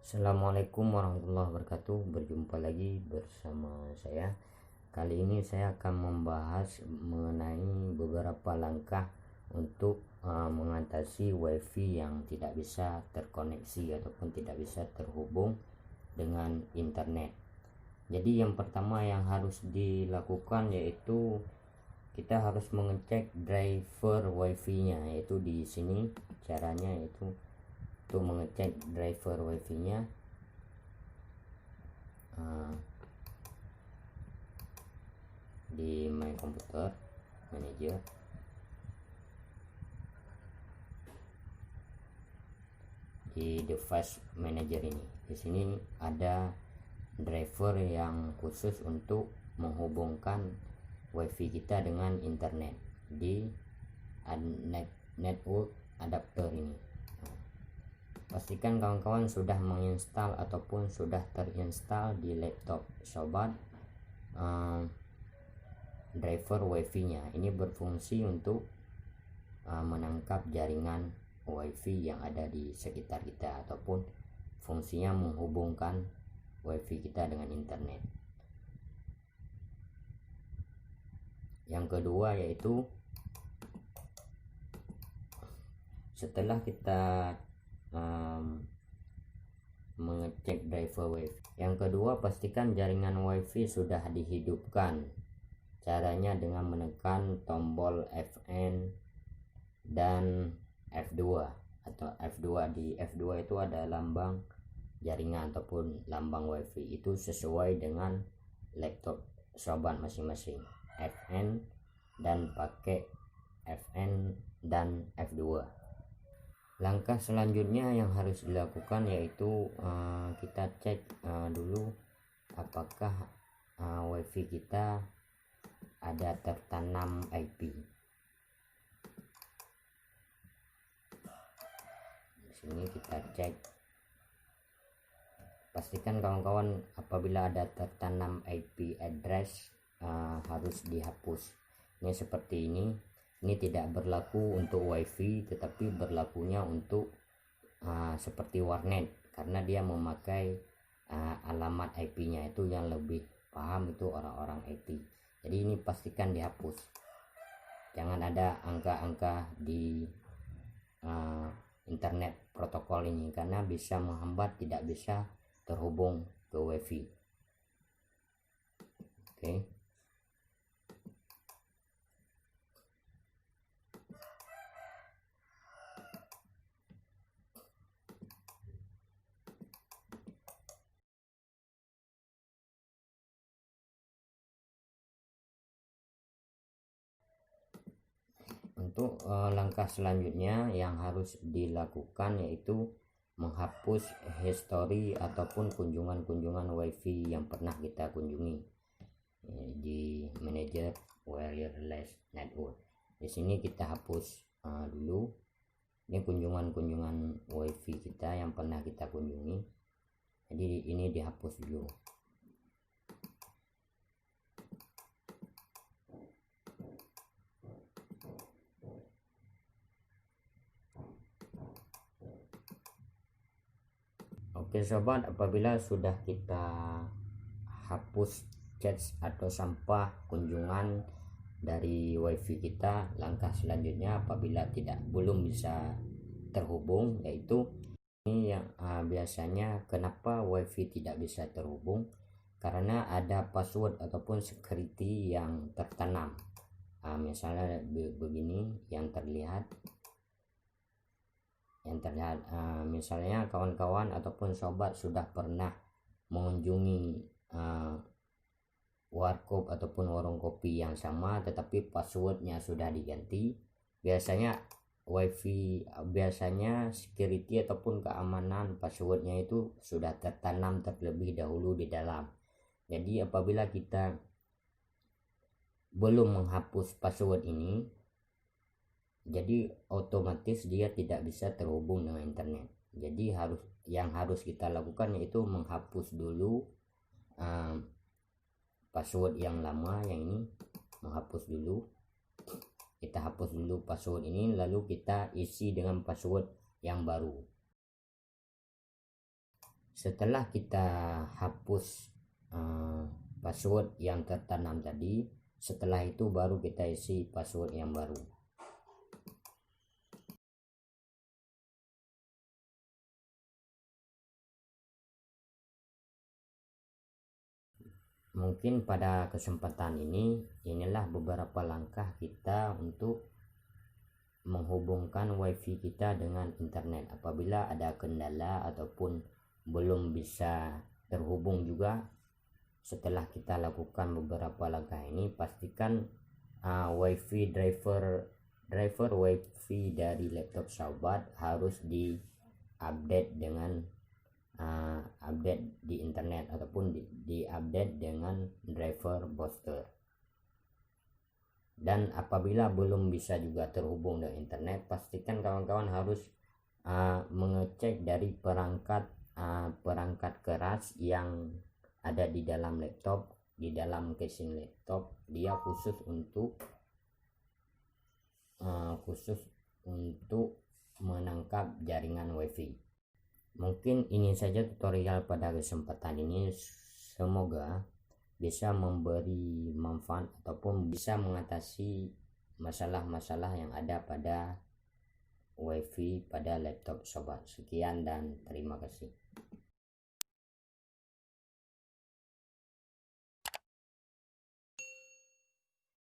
Assalamualaikum warahmatullahi wabarakatuh. Berjumpa lagi bersama saya. Kali ini saya akan membahas mengenai beberapa langkah untuk mengatasi wifi yang tidak bisa terkoneksi ataupun tidak bisa terhubung dengan internet. Jadi yang pertama yang harus dilakukan yaitu kita harus mengecek driver wifi-nya, yaitu di sini caranya yaitu untuk mengecek driver wifi-nya. Di My Computer Manager, di Device Manager ini, di sini ada driver yang khusus untuk menghubungkan wifi kita dengan internet di network adapter ini. Pastikan kawan-kawan sudah menginstal ataupun sudah terinstall di laptop sobat driver wifi-nya. Ini berfungsi untuk menangkap jaringan wifi yang ada di sekitar kita ataupun fungsinya menghubungkan wifi kita dengan internet. Yang kedua yaitu setelah kita mengecek driver wifi, yang kedua pastikan jaringan wifi sudah dihidupkan. Caranya dengan menekan tombol Fn dan F2 atau F2. Di F2 itu ada lambang jaringan ataupun lambang wifi, itu sesuai dengan laptop sobat masing-masing, Fn dan pakai Fn dan F2. Langkah selanjutnya yang harus dilakukan yaitu kita cek dulu apakah wifi kita ada tertanam IP. Di sini kita cek, pastikan kawan-kawan apabila ada tertanam IP address harus dihapus. Ini seperti ini. Ini tidak berlaku untuk wifi, tetapi berlakunya untuk seperti warnet, karena dia memakai alamat IP-nya, itu yang lebih paham itu orang-orang IT. Jadi ini pastikan dihapus, jangan ada angka-angka di internet protokol ini, karena bisa menghambat tidak bisa terhubung ke wifi. Oke. Untuk langkah selanjutnya yang harus dilakukan yaitu menghapus history ataupun kunjungan-kunjungan wifi yang pernah kita kunjungi di manajer wireless network. Di sini kita hapus dulu. Ini kunjungan-kunjungan wifi kita yang pernah kita kunjungi, jadi ini dihapus dulu. Oke sobat, apabila sudah kita hapus cache atau sampah kunjungan dari wifi kita, langkah selanjutnya apabila belum bisa terhubung yaitu ini yang biasanya kenapa wifi tidak bisa terhubung, karena ada password ataupun security yang tertanam. Misalnya begini yang terlihat, misalnya kawan-kawan ataupun sobat sudah pernah mengunjungi warkop ataupun warung kopi yang sama, tetapi passwordnya sudah diganti. Biasanya security ataupun keamanan passwordnya itu sudah tertanam terlebih dahulu di dalam. Jadi apabila kita belum menghapus password ini, jadi otomatis dia tidak bisa terhubung dengan internet. Jadi yang harus kita lakukan yaitu menghapus dulu password yang lama, yang ini menghapus dulu. Kita hapus dulu password ini, lalu kita isi dengan password yang baru. Setelah kita hapus password yang tertanam tadi, setelah itu baru kita isi password yang baru. Mungkin pada kesempatan ini, inilah beberapa langkah kita untuk menghubungkan wifi kita dengan internet. Apabila ada kendala ataupun belum bisa terhubung juga, setelah kita lakukan beberapa langkah ini, pastikan wifi driver wifi dari laptop sahabat harus di update dengan update di internet ataupun di update dengan driver booster. Dan apabila belum bisa juga terhubung dengan internet, pastikan kawan-kawan harus mengecek dari perangkat keras yang ada di dalam laptop, di dalam casing laptop. Dia khusus untuk menangkap jaringan wifi. Mungkin ini saja tutorial pada kesempatan ini. Semoga bisa memberi manfaat ataupun bisa mengatasi masalah-masalah yang ada pada wifi pada laptop sobat. Sekian dan terima kasih.